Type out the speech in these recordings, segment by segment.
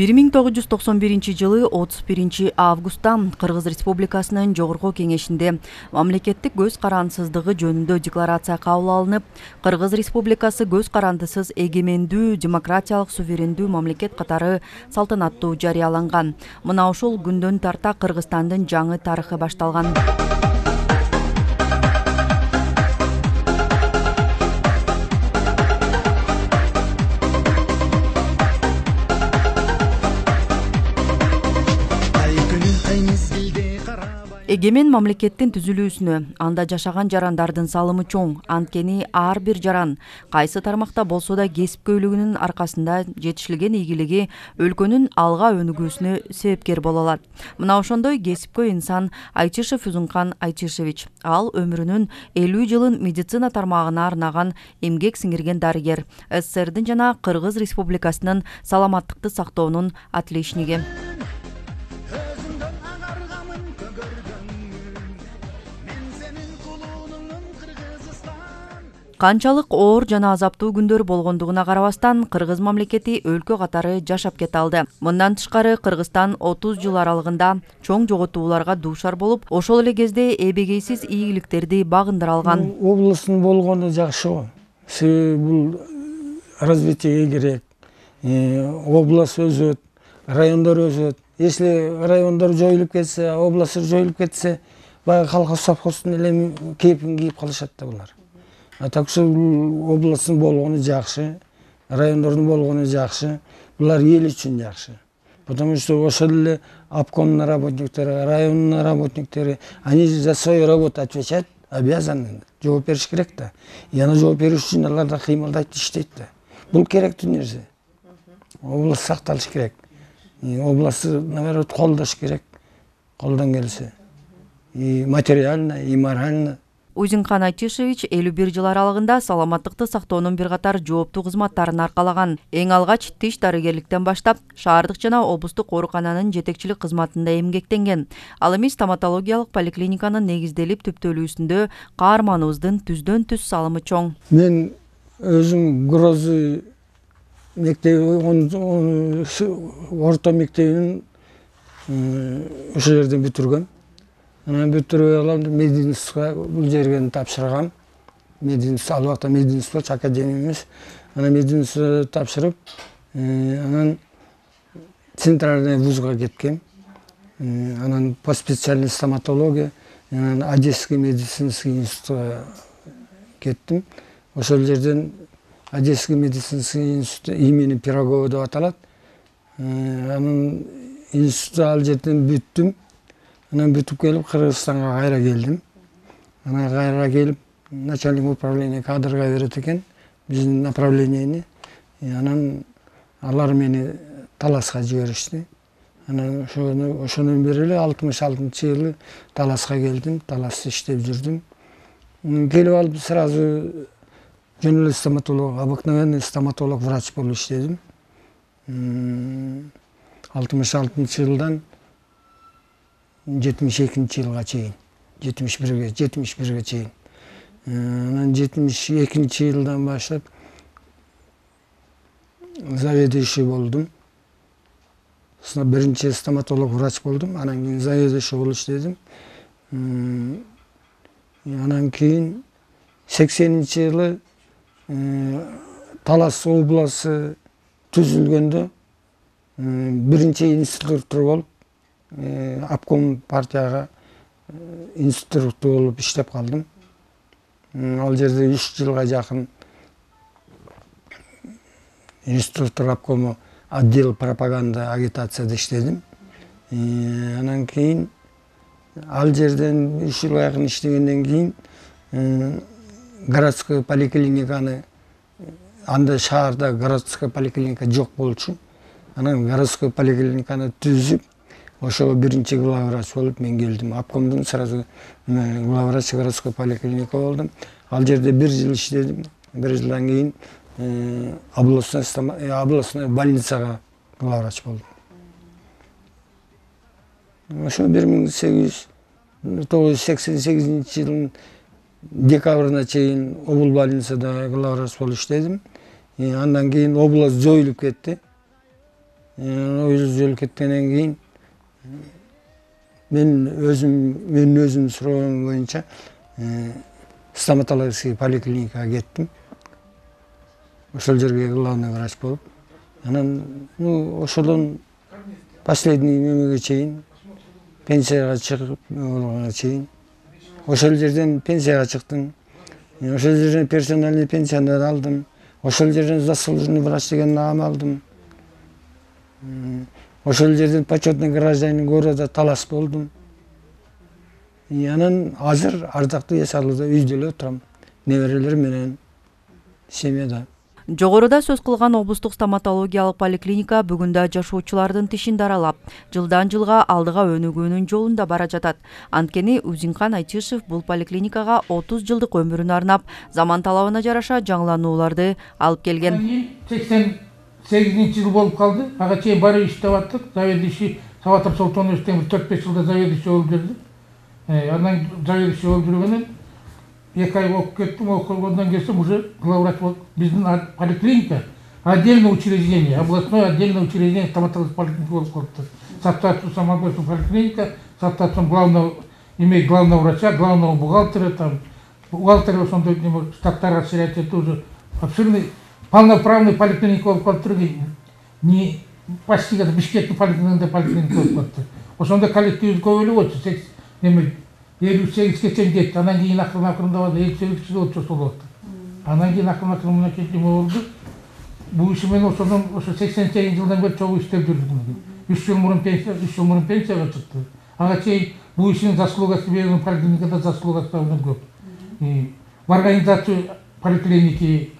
1991-жылы 31-августта Кыргыз Республикасынын Жогорку Кеңешинде мамлекеттик көз карандысыздыгы жөнүндө декларация кабыл алынып, Кыргыз Республикасы көз карандысыз эгемендүү, демократиялык суверендүү мамлекет катары салтанаттуу жарыяланган. Мына ушул күндөн тарта Кыргызстандын жаңы тарыхы башталган. Эгемен мамлекеттин түзүлүүсүнө анда жашаган жарандардын салымы чоң. Анткени ар бир жаран кайсы тармакта болсо да кесипкөйлүгүнүн аркасында жетишилген ийгилиги өлкөнүн алга өнүгүүсүнө себепкер боло алат. Мына ошондой кесипкөй инсан Айтишев Узункан Айтишевич. Ал өмүрүнүн 50 жылын медицина тармагына арнаган эмгек сиңирген дарыгер, СССРдин жана Кыргыз Республикасынын саламаттыкты сактоонун отличниги. Канчалык оор жана азаптуу күндөр болгондугуна карабастан, Кыргыз мамлекети өлкө катары жашап кете алды. Мындан тышкары Кыргызстан 30 жыл аралыгында чоң жоготууларга дуушар болуп, ошол эле кезде эбегейсиз ийгиликтерди багындыра алган. Областын болгону жакшы го. Бул развитие керек. Область өсөт, райондор өсөт. Если райондор жоюлуп кетсе, областтар жоюлуп кетсе, баягы колхоз совхоздун эле кейпин кийип калышат да булар. Так что областын болгону жакшы, райондордун болгону жакшы, булар эл үчүн жакшы. Потому что ошол эле обкомдун работниктери, райондун работниктери, они за свою работу отвечать обязаны, жооп бериш керек да. И аны жооп бериш үчүн алар да кыймылдайт, иштейт да. Бул керектүү нерсе. Область сакталыш керек. Областты, наоборот, колдош керек, колдон келсе. И материально, и морально. Узункан Айтишевич 51 жыл аралыгында саламаттыкты сактоонун бир катар жооптуу кызматтарын аркалаган. Эң алгач тиш дарыгерликтен баштап, шаардык жана облустук оорукананын жетекчилик кызматында эмгектенген. Ал эми стоматологиялык поликлиниканын негизделип түптөлүүсүндө каарманыбыздын түздөн түз салымы чоң. Мен өзүм Грозы мектеби, орто мектебин ошол жерден бүтүргөм. Анан бүтүрүп алам, мединститутка бул жерге тапшыргам. Мединститут, ал убакта мединститут академиябыз. Анан мединститутка тапшырып, анан центральный вузга кеткем. Анан по специальности стоматология, анан Одесский медицинский институтка кеттим. Ошол жерден Одесский медицинский институт имени Пирогова деп аталат. Анан институт ал жерден бүттүм. Анан бүтүп келип Кыргызстанга кайра келдим. Анан кайра келип начальник управления кадрга берет экен биздин направленияны. Анан алар мени Таласка жиберишти. Анан ошону бери эле 66-жылы Таласка келдим. Таласта иштеп жүрдүм. Келип алып сразу жөн эле стоматолог, обыкновенный стоматолог, врач болуп иштедим. 66-жылдан 72-жылга чейин, 71-ге чейин. Анан 72-жылдан баштап заведующий болдум. Биринчи стоматолог, врач болдум, анан кийин заведующий болуп иштедим. Анан кийин 80-жылы Талас областы түзүлгөндө биринчи инструктор болуп, обком партияга инструктор болуп иштеп калдым. Ал жерде 3 жылга жакын инструктор обкому отдел пропаганда агитацияда иштедим. Анан кийин ал жерден 3 жылга жакын иштегенден кийин городской поликлиниканы, анда шаарда городской поликлиника жок болчу. Анан городской поликлиниканы түзүп, ошого биринчи главврач болуп мен келдим. Обкомдун сразу главврач городской поликлиника болдум. Ал жерде 1 жыл иштедим. 1 жылдан кийин областной больницага главврач болдум. Ошо 1988-жылдын декабрына чейин обул больницада главврач болуп иштедим. Андан кийин область жоюлуп кетти. Өз жол кеткенден кийин менин өзүм суроогум боюнча стоматологический поликлиникага кеттим. Ошол жерге главный врач болуп, анан ошодон последний немеге чейин, пенсияга чыгып болгонго чейин ошол жерден пенсияга чыктым. Ошол жерден персональный пенсияны алдым. Ошол жерден заслуженный врач деген наам алдым. Ошол жерден почетный гражданин города талас болдум. Анан азыр ардактуу эс алууда үйдө эле отурам. Неберелерим менен, семьяда. Жогоруда сөз кылган облустук стоматологиялык поликлиника бүгүндө жашоочулардын тишин даралап, жылдан жылга алдыга өнүгүүнүн жолунда бара жатат. Анткени Узинхан Айтышев бул поликлиникага 30 жылдык өмүрүн арнап, заман талабына жараша жаңыланууларды алып келген. 88-жыл болуп калды. Ага чейин барып иштеп аттык. Заведующий Саватов Солтонович 4-5 жылда заведующий болуп жүрдү. Анан заведующий болуп жүргөндөн 2 ай окуп кеттим, окугандан келсем уже главврач болуп. Биздин поликлиника отдельное учреждение, областное отдельное учреждение стоматологической поликлиники болуп калды. Статус самобойства поликлиника, статус главного имеет главного врача, главного бухгалтера, там бухгалтер ошондой штаттар расширять, это уже обширный полноправный поликлиника болуп калды. Не почти как Бишкектин поликлиника болуп калды. Ошондо коллектив көбөйлүп отур. 58-ге чейин кетти. Анан кийин акырындап 58 киши отур болот. Анан кийин акырын мынакей неме болду. Бул иши менен ошондон 88 жылдан бери чогуу иштеп жүрдүм. 3 жыл мурун пенсияга чыкты. Ага чейин бул ишин заслугасы берген поликлиникада заслугасы көп. В организации поликлиники,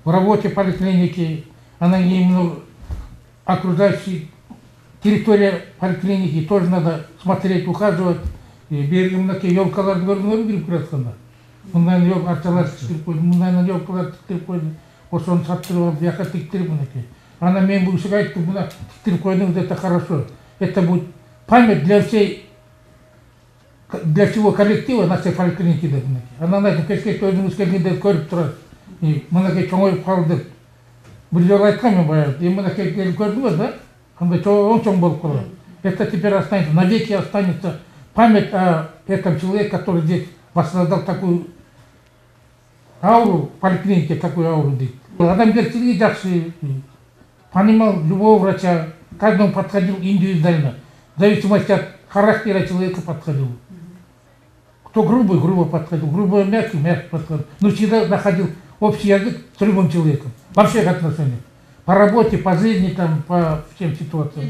в работе поликлиники, анан кийин окружающий территория поликлиники тоже надо смотреть, ухаживать. Берген мынакей елкаларды көрдүңөрбү кирип келатканда? Мындан арчалар тиктирип койду, мындан елкалар тиктирип койду. Ошону саттырып алып, жака тиктирип мынакей. Анан мен бул кишиге айттым, мына тиктирип койдуңуз, это хорошо. Это будет память для всего коллектива нашей поликлиники деп мынакей. Анан айттым, кечке өзүңүз келгенде көрүп турат. Мынакей чоңоюп калды деп. Бир жолу айткам мен баягы. Мынакей келип көрдүңүз да? Кандай чоң болуп калат. Это теперь останется, навеки останется память о этом человеке, который здесь воссоздал такую ауру, поликлинике такую ауру. Адамгерчилиги жакшы, понимал любого врача, каждому подходил индивидуально, в зависимости от характера человека подходил. Кто грубый, грубо подходил, грубо мягкий, мягко подходил, но всегда находил общий язык с любым человеком, во всех отношениях. По работе, по жизни, там, по всем ситуациям.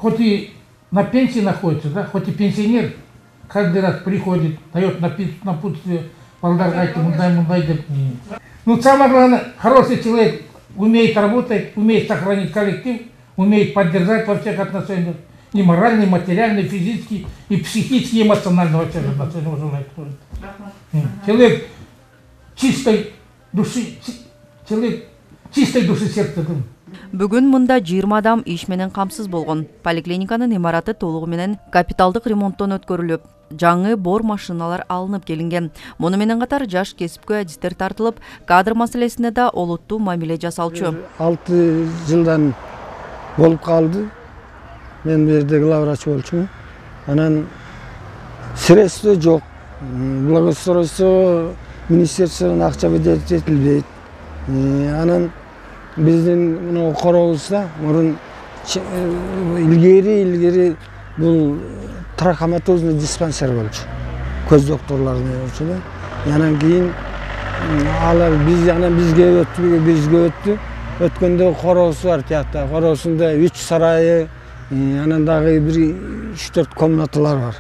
Хоть и на пенсии находится, да, хоть и пенсионер, каждый раз приходит, дает напутствие, мындай деп. Ну, самое главное, хороший человек умеет работать, умеет сохранить коллектив, умеет поддержать во всех отношениях. И морально, и материально, и физически, и психически, и эмоционально во всех отношениях. Человек чистой души, человек чистой души сердца. Бүгүн мында 20 адам иш менен камсыз болгон. Поликлиниканын имараты толугу менен капиталдык ремонттон өткөрүлүп, жаңы бор машиналар алынып келинген. Муну менен катар жаш кесипкөй адистер тартылып, кадр маселесине да олуттуу мамиле жасалчу. 6 жылдан болуп калды. Мен бу жерде главврач болчумун. Анан средства жок. Благоустройство министерстводон акча выделить этилбейт. Анан биздин мына коробузда мурун илгери бул трахоматозный диспансер болчу. Көз докторлорунун болчу да. Анан кийин алар бизге өттү. Өткөндө коробуз бар тиякта. Коробусунда 3 сарайы, анан дагы бир 3-4 комнаталар бар.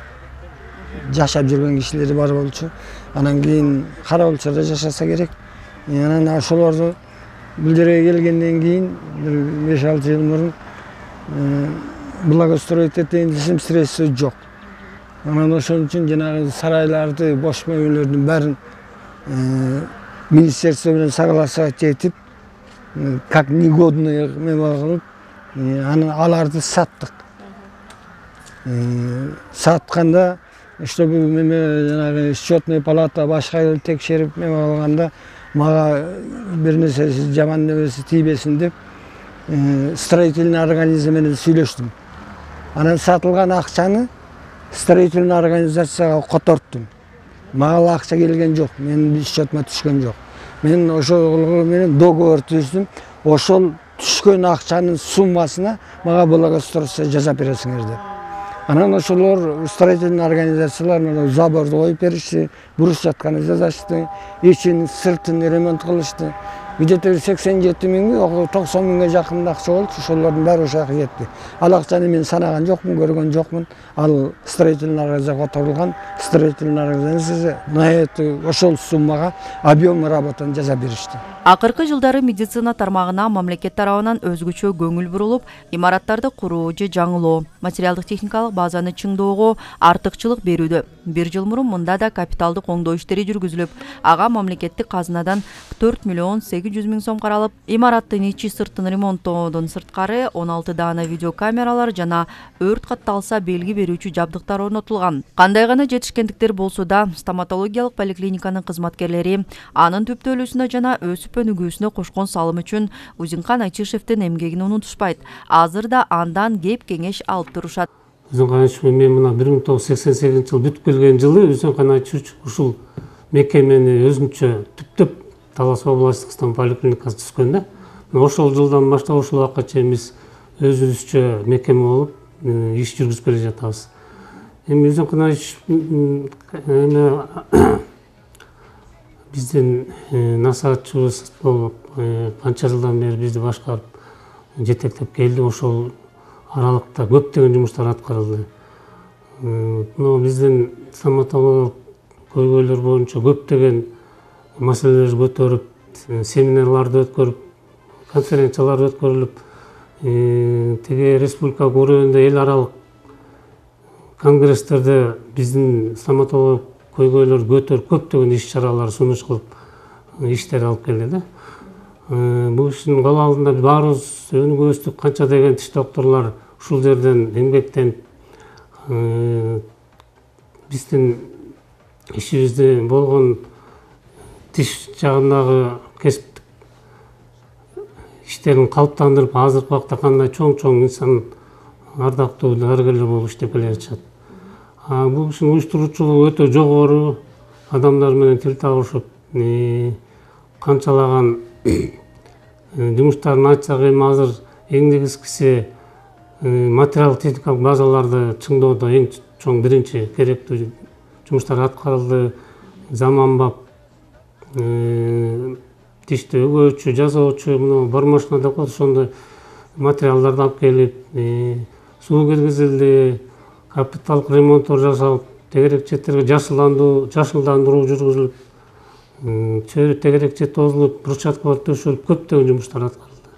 Жашап жүргөн кишилери бар болчу. Анан кийин Карабулчарда жашаса керек. Анан ошолорду бул жерге келгенден кийин 5-6 жыл мурун благоустроить этейин десем средства жок. Анан ошон үчүн жанагы сарайларды, бош мөбөлөрдүн баарын министерство менен согласовать этип, как негодный кылып, анан аларды саттык. Сатканда Чтобы жанагы счетный палата башка текшерип эме алганда мага бир нерсеси жаман нерсеси тийбесин деп строительный организация менен сүйлөштүм. Анан сатылган акчаны строительный организацияга которттум. Мага акча келген жок, менин счетума түшкөн жок. Мен ошол менен договор түздүм. Ошол түшкөн акчанын суммасына мага благоустройство жасап бересиңер деп. Анан ошолор строительный организациялар заборду коюп беришти, буруш жатканы жасашты, ичин сыртын ремонт кылышты. Где-то 87 миңге, 90 миңге жакын акча болду, ошолордун баары ошо жака кетти. Ал акчаны мен санаган жокмун, көргөн жокмун. Ал строительный организацияга которулган, строительный организация на это ошол суммага объем работаны жасап беришти. Акыркы жылдары медицина тармагына мамлекет тарабынан өзгөчө көңүл бурулуп, имараттарды куруу же жаңылоо, материалдык техникалык базаны чыңдоого артыкчылык берүүдө. Бир жыл мурун мында да капиталдык оңдоо иштери жүргүзүлүп, ага мамлекеттик казынадан 4 миллион 800 миң сом каралып, имараттын ичи сыртын ремонттоодон сырткары 16 даана видеокамералар жана өрт катталса белги берүүчү жабдыктар орнотулган. Кандай гана жетишкендиктер болсо да, стоматологиялык поликлиниканын кызматкерлери анын түптөлүүсүнө жана өсүп өнүгүүсүнө кошкон салым үчүн Узункан Айтишевдин эмгегин унутушпайт. Азыр да андан кеп кеңеш алып турушат. Узункан Айтишев мен мына 1988 жыл бүтүп келген жылы Узункан Айтишев ушул мекемени өзүнчө түптөп Талас областтык стоматологиялык поликлиникасы түзгөн да. Ошол жылдан баштап ушул убакка чейин биз өзүбүзчө мекеме болуп иш жүргүзүп келе жатабыз. Эми Узункан Айтишев биздин насаатчыбыз болуп канча жылдан бери бизди башкарып жетектеп келди. Ошол аралыкта көптөгөн жумуштар аткарылды. Биздин стоматологиялык көйгөйлөр боюнча көптөгөн маселелерди көтөрүп, семинарларды өткөрүп, конференциялар өткөрүлүп, теге республикалык уровенде эл аралык конгресстерде биздин стоматологиялык көйгөйлөрдү көтөрүп, көптөгөн иш-чаралар сунуш кылып, иштер алып келди да. Бул иштин кол алдында баарыбыз өнүгүүбүздү канча деген тиш докторлор ушул жерден эмгектенип, биздин ишибизде болгон тиш жагындагы кесиптик иштерин калыптандырып, азыркы убакта кандай чоң инсан ардактуу дарыгерлер болуп иштеп келе жатышат. Бул иштин уюштуруучулугу өтө жогору, адамдар менен тил табышып, канчалаган жумуштарын айтсак, эми азыр эң негизгиси материал техникалык базаларды чыңдоодо эң чоң биринчи керектүү жумуштар аткарылды. Заманбап тишти өгөөчү, жасоочу, мына бар машина деп коет, ошондой материалдарды алып келип, суу киргизилди, капиталдык ремонттор жасалып, тегерек четтерге жашылдандыруу жүргүзүлүп, тегерек чет тозулуп, брусчаткалар төшөлүп, көптөгөн жумуштар аткарылды.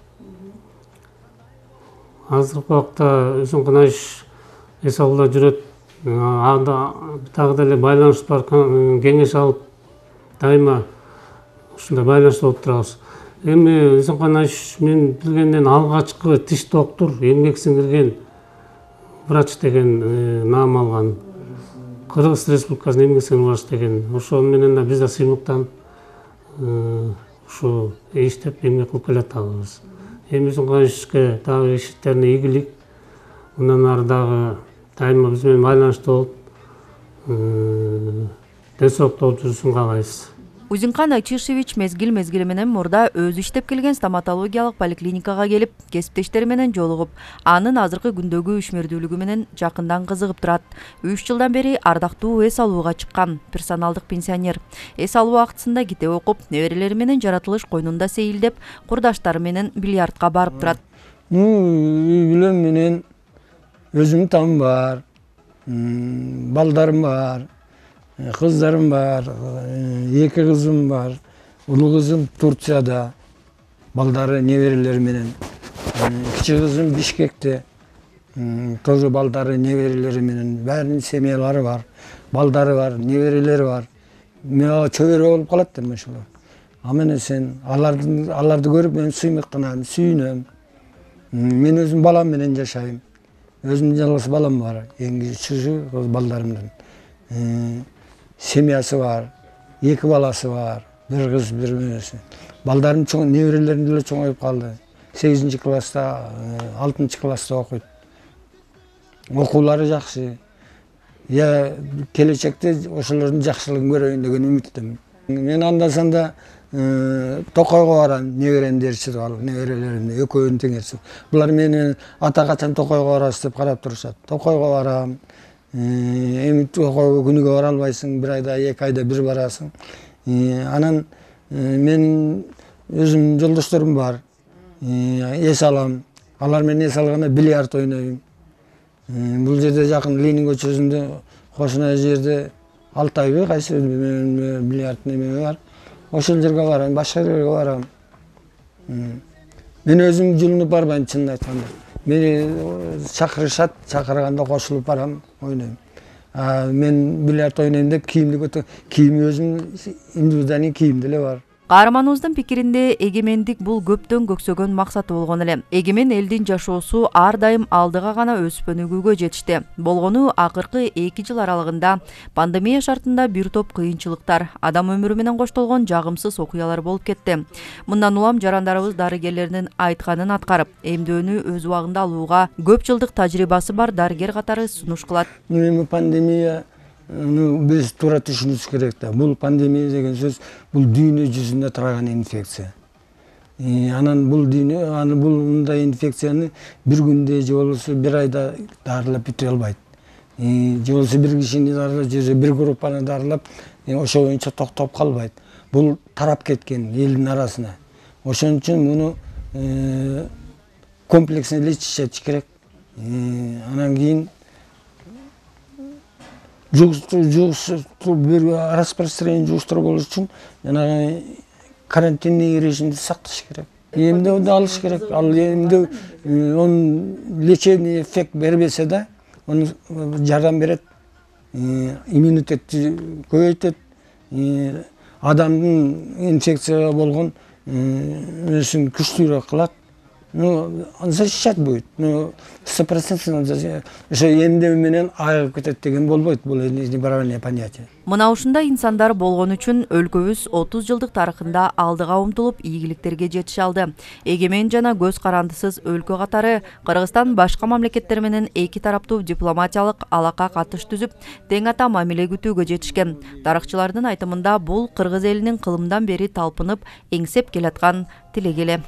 Азыркы убакта Узункан Айтишев эс алууда жүрөт. Дагы деле байланыш бар, кеңеш алып, дайыма ушундай байланышта болуп турабыз. Эми Узункан Айтишев мен билгенден алгачкы тиш доктор, эмгек сиңирген врач деген наам алган. Кыргыз Республикасынын эмгек сиңирген врач деген. Ошол менен биз да сыймыктанып ушу иштеп эмгек кылып келатабыз. Эми Узункан Айтишевке дагы иштерине ийгилик, мындан ары дагы дайыма биз менен байланышта болуп, ден соолукта болуп жүрүшүн каалайбыз. Узункан Айтишевич мезгил менен мурда өзү иштеп келген стоматологиялык поликлиникага келип, кесиптештери менен жолугуп, анын азыркы күндөгү ишмердүүлүгү менен жакындан кызыгып турат. 3 жылдан бери ардактуу эс алууга чыккан персоналдык пенсионер. Эс алуу актысында китеп окуп, неберелери менен жаратылыш койнунда сейилдеп, курдаштары менен бильярдка барып турат. Үй бүлөм менен өзүмдүн тамым бар, балдарым бар, кыздарым бар, 2 кызым бар. Улуу кызым Турцияда, балдары неберелери менен. Кичи кызым Бишкекте, тоже балдары неберелери менен. Баарынын семьялары бар, балдары бар, неберелери бар. Мен чөбөрө болуп калат да ошолор. Менен сен аларды көрүп мен сыймыктанам, сүйүнөм. Мен өзүм балам менен жашайм. Өзүмдүн жалгыз балам бар, эң кичүүсү балдарымдын. семьясы бар, 2 баласы бар, bir kız, bir mühendisi. Baldarım çoğu, nevrelerim de çoğayıp kaldı. 8. klasta, 6. klasta okuydu. Okulları жақсы. Ya gelecekte oşuların жақсылығын көрейін деген үміттемін. Мен анда-санда Токойго барам, неберем дерчип алып, неберелеримди экөөнү теңерчип. Булар мени ата качан Токойго барасыз деп карап турушат. Токойго барам. Эми Токойго күнүгө бара албайсың, bir ayda, 2 ayda bir барасың. Анан мен өзүм жолдошторум бар. Эс алам. Алар менен эс алганда бильярд ойнойм. Бул жерде жакын Ленин көчөсүндө кошуна жерде Алтайбы кайсы бильярд неме бар. Ошол жерге барам, башка жерге барам. Мен өзүм жылынып барбайм, чынын айтканда. Мени чакырышат, чакырганда кошулуп барам, ойнойм. Мен бильярд ойнойм деп кийимди көтө, кийими өзүм индивидуальный кийим деле бар. Каарманыбыздын пикиринде эгемендик бул көптөн көксөгөн максаты болгон эле. Эгемен элдин жашоосу ар дайым алдыга гана өсүп өнүгүүгө жетишти. Болгону акыркы 2 жыл аралыгында пандемия шартында бир топ кыйынчылыктар, адам өмүрү менен коштолгон жагымсыз окуялар болуп кетти. Мындан улам жарандарыбыз дарыгерлеринин айтканын аткарып, эмдөөнү өз убагында алууга көп жылдык тажрыйбасы бар дарыгер катары сунуш кылат. Пандемия biz тура түшүнүш керек да. Бул пандемия деген сөз бул дүйнө жүзүндө тараган инфекция. Анан бул мындай инфекцияны бир күндө же болбосо бир айда дарылап бүтө албайт. Же болбосо бир кишини дарылап, же бир группаны дарылап, ошо боюнча токтоп калбайт. Бул тарап кеткен элдин арасына. Ошон үчүн муну комплексно лечить керек. Анан кийин распространение жугуштуруу болуш үчүн жанагы карантинный режимди сакташ керек. Эмдөөдү алыш керек. Ал эмдөө лечебный эффект бербесе да, onu жардам берет, иммунитетти көбөйтөт, адамдын инфекцияга болгон өзүн күчтүүрөөк кылат. Защищать будет. 100% ошо эмдөө менен айыгып кетет деген болбойт. Бул неправильное понятие. Мына ушундай инсандар болгон үчүн өлкөбүз 30 жылдык тарыхында алдыга умтулуп ийгиликтерге жетише алды. Эгемен жана көз карандысыз өлкө катары Кыргызстан башка мамлекеттер менен эки тараптуу дипломатиялык алака катыш түзүп, тең ата мамиле күтүүгө жетишкен. Тарыхчылардын айтымында бул Кыргыз элинин кылымдан бери талпынып, эңсеп келаткан тилеги эле.